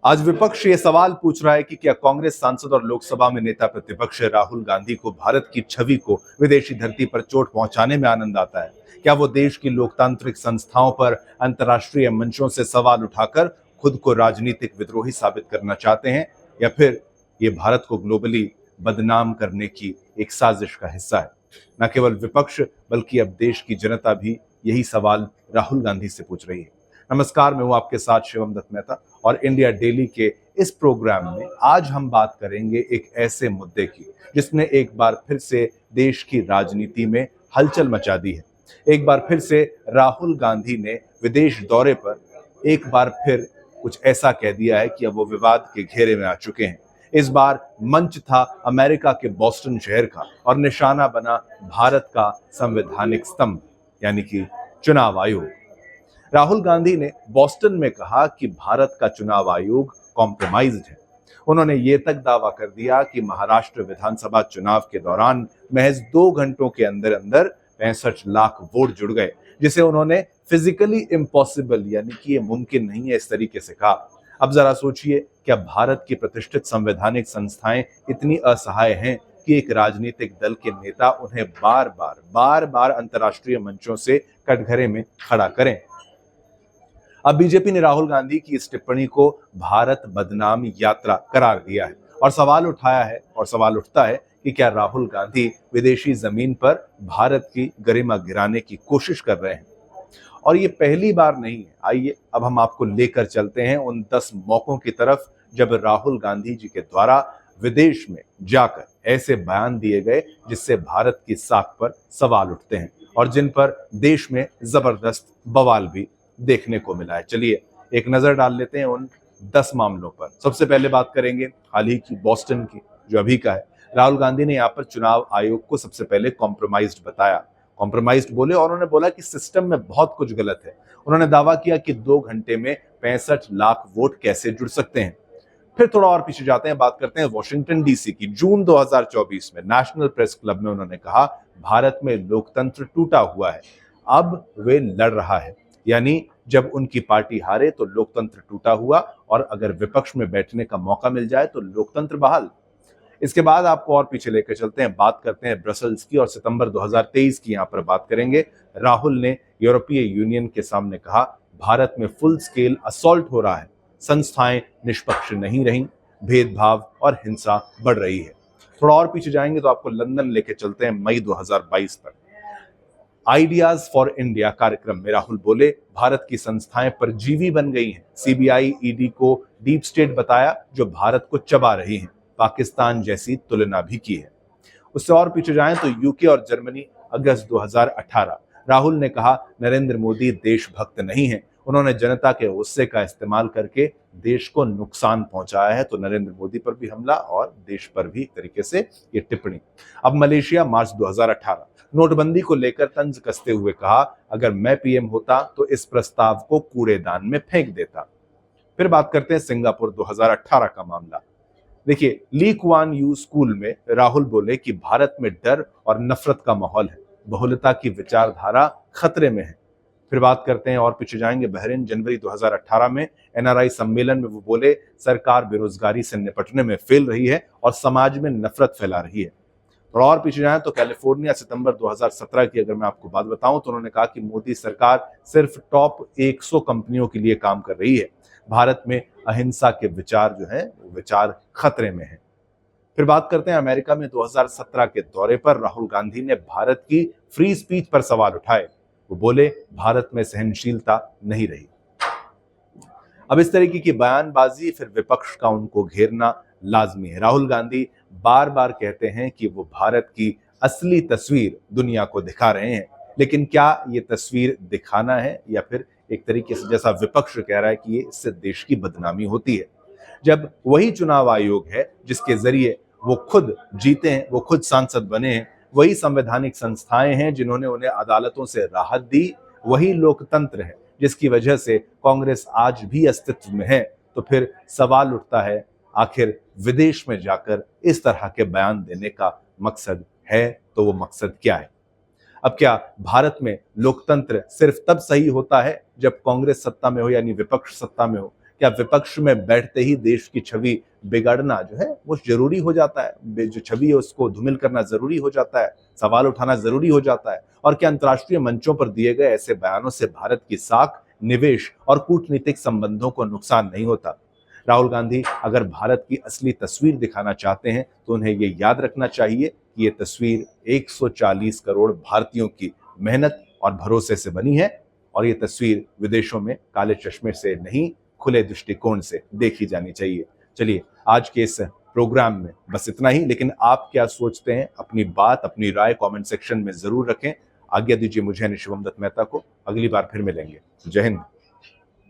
आज विपक्ष ये सवाल पूछ रहा है कि क्या कांग्रेस सांसद और लोकसभा में नेता प्रतिपक्ष राहुल गांधी को भारत की छवि को विदेशी धरती पर चोट पहुंचाने में आनंद आता है। क्या वो देश की लोकतांत्रिक संस्थाओं पर अंतर्राष्ट्रीय मंचों से सवाल उठाकर खुद को राजनीतिक विद्रोही साबित करना चाहते हैं, या फिर ये भारत को ग्लोबली बदनाम करने की एक साजिश का हिस्सा है। न केवल विपक्ष बल्कि अब देश की जनता भी यही सवाल राहुल गांधी से पूछ रही है। नमस्कार, मैं हूं आपके साथ शिवम दत्त मेहता और इंडिया डेली के इस प्रोग्राम में आज हम बात करेंगे एक ऐसे मुद्दे की जिसने एक बार फिर से देश की राजनीति में हलचल मचा दी है। एक बार फिर से राहुल गांधी ने विदेश दौरे पर एक बार फिर कुछ ऐसा कह दिया है कि अब वो विवाद के घेरे में आ चुके हैं। इस बार मंच था अमेरिका के बॉस्टन शहर का और निशाना बना भारत का संवैधानिक स्तंभ यानी कि चुनाव आयोग। राहुल गांधी ने बॉस्टन में कहा कि भारत का चुनाव आयोग कॉम्प्रोमाइज्ड है। उन्होंने ये तक दावा कर दिया कि महाराष्ट्र विधानसभा चुनाव के दौरान महज 2 घंटों के अंदर अंदर 65 लाख वोट जुड़ गए, जिसे उन्होंने फिजिकली इम्पॉसिबल यानी कि ये मुमकिन नहीं है इस तरीके से कहा। अब जरा सोचिए, क्या भारत की प्रतिष्ठित संवैधानिक संस्थाएं इतनी असहाय हैं कि एक राजनीतिक दल के नेता उन्हें बार बार अंतर्राष्ट्रीय मंचों से कटघरे में खड़ा करें। अब बीजेपी ने राहुल गांधी की इस टिप्पणी को भारत बदनाम यात्रा करार दिया है और सवाल उठता है कि क्या राहुल गांधी विदेशी जमीन पर भारत की गरिमा गिराने की कोशिश कर रहे हैं। और ये पहली बार नहीं है। आइए अब हम आपको लेकर चलते हैं उन 10 मौकों की तरफ जब राहुल गांधी जी के द्वारा विदेश में जाकर ऐसे बयान दिए गए जिससे भारत की साख पर सवाल उठते हैं और जिन पर देश में जबरदस्त बवाल भी देखने को मिला है। चलिए एक नजर डाल लेते हैं उन 10 मामलों पर। सबसे पहले बात करेंगे हाल ही की बॉस्टन की, जो अभी का है। राहुल गांधी ने यहाँ पर चुनाव आयोग को सबसे पहले कॉम्प्रोमाइज्ड बताया। कॉम्प्रोमाइज्ड बोले और उन्होंने बोला कि सिस्टम में बहुत कुछ गलत है। उन्होंने दावा किया कि 2 घंटे में 65 लाख वोट कैसे जुड़ सकते हैं। फिर थोड़ा और पीछे जाते हैं, बात करते हैं वॉशिंगटन डीसी की। जून 2024 में नेशनल प्रेस क्लब में उन्होंने कहा, भारत में लोकतंत्र टूटा हुआ है, अब वे लड़ रहा है। यानी जब उनकी पार्टी हारे तो लोकतंत्र टूटा हुआ और अगर विपक्ष में बैठने का मौका मिल जाए तो लोकतंत्र बहाल। इसके बाद आपको और पीछे लेकर चलते हैं, बात करते हैं ब्रसल्स की और सितंबर 2023 की। यहां पर बात करेंगे। राहुल ने यूरोपीय यूनियन के सामने कहा, भारत में फुल स्केल असॉल्ट हो रहा है, संस्थाएं निष्पक्ष नहीं रही, भेदभाव और हिंसा बढ़ रही है। थोड़ा और पीछे जाएंगे तो आपको लंदन लेके चलते हैं, मई 2022 पर। आइडियाज फॉर इंडिया कार्यक्रम में राहुल बोले, भारत की संस्थाएं परजीवी बन गई हैं। सीबीआई ईडी को डीप स्टेट बताया जो भारत को चबा रही हैं। पाकिस्तान जैसी तुलना भी की है। उससे और पीछे जाएं तो यूके और जर्मनी, अगस्त 2018। राहुल ने कहा, नरेंद्र मोदी देशभक्त नहीं है, उन्होंने जनता के गुस्से का इस्तेमाल करके देश को नुकसान पहुंचाया है। तो नरेंद्र मोदी पर भी हमला और देश पर भी एक तरीके से ये टिप्पणी। अब मलेशिया, मार्च 2018। नोटबंदी को लेकर तंज कसते हुए कहा, अगर मैं पीएम होता तो इस प्रस्ताव को कूड़ेदान में फेंक देता। फिर बात करते हैं सिंगापुर 2018 का मामला। देखिए, ली कुआन यू स्कूल में राहुल बोले कि भारत में डर और नफरत का माहौल है, बहुलता की विचारधारा खतरे में है। फिर बात करते हैं और पीछे जाएंगे, बहरीन, जनवरी 2018 में एनआरआई सम्मेलन में वो बोले, सरकार बेरोजगारी से निपटने में फेल रही है और समाज में नफरत फैला रही है। और पीछे जाएं तो कैलिफोर्निया, सितंबर 2017 की अगर मैं आपको बात बताऊं तो उन्होंने कहा कि मोदी सरकार सिर्फ टॉप 100 कंपनियों के लिए काम कर रही है, भारत में अहिंसा के विचार जो हैं वो विचार खतरे में हैं। फिर बात करते हैं अमेरिका में 2017 के दौरे पर राहुल गांधी ने भारत की फ्री स्पीच पर सवाल उठाए। वो बोले, भारत में सहनशीलता नहीं रही। अब इस तरीके की बयानबाजी, फिर विपक्ष का उनको घेरना लाजमी है। राहुल गांधी बार बार कहते हैं कि वो भारत की असली तस्वीर दुनिया को दिखा रहे हैं, लेकिन क्या ये तस्वीर दिखाना है या फिर एक तरीके से, जैसा विपक्ष कह रहा है कि ये इससे देश की बदनामी होती है। जब वही चुनाव आयोग है जिसके जरिए वो खुद जीते हैं, वो खुद सांसद बने हैं, वही संवैधानिक संस्थाएं हैं जिन्होंने उन्हें अदालतों से राहत दी, वही लोकतंत्र है जिसकी वजह से कांग्रेस आज भी अस्तित्व में है, तो फिर सवाल उठता है, आखिर विदेश में जाकर इस तरह के बयान देने का मकसद है तो वो मकसद क्या है? अब क्या भारत में लोकतंत्र सिर्फ तब सही होता है जब कांग्रेस सत्ता में हो, यानी विपक्ष सत्ता में हो? क्या विपक्ष में बैठते ही देश की छवि बिगाड़ना जो है वो जरूरी हो जाता है, जो छवि है उसको धूमिल करना जरूरी हो जाता है, सवाल उठाना जरूरी हो जाता है? और क्या अंतर्राष्ट्रीय मंचों पर दिए गए ऐसे बयानों से भारत की साख, निवेश और कूटनीतिक संबंधों को नुकसान नहीं होता? राहुल गांधी अगर भारत की असली तस्वीर दिखाना चाहते हैं तो उन्हें ये याद रखना चाहिए कि ये तस्वीर 140 करोड़ भारतीयों की मेहनत और भरोसे से बनी है, और ये तस्वीर विदेशों में काले चश्मे से नहीं, खुले दृष्टिकोण से देखी जानी चाहिए। चलिए, आज के इस प्रोग्राम में बस इतना ही, लेकिन आप क्या सोचते हैं, अपनी बात, अपनी राय कमेंट सेक्शन में जरूर रखें। आज्ञा दीजिए मुझे, शिवम दत्त मेहता को। अगली बार फिर मिलेंगे। जय हिंद।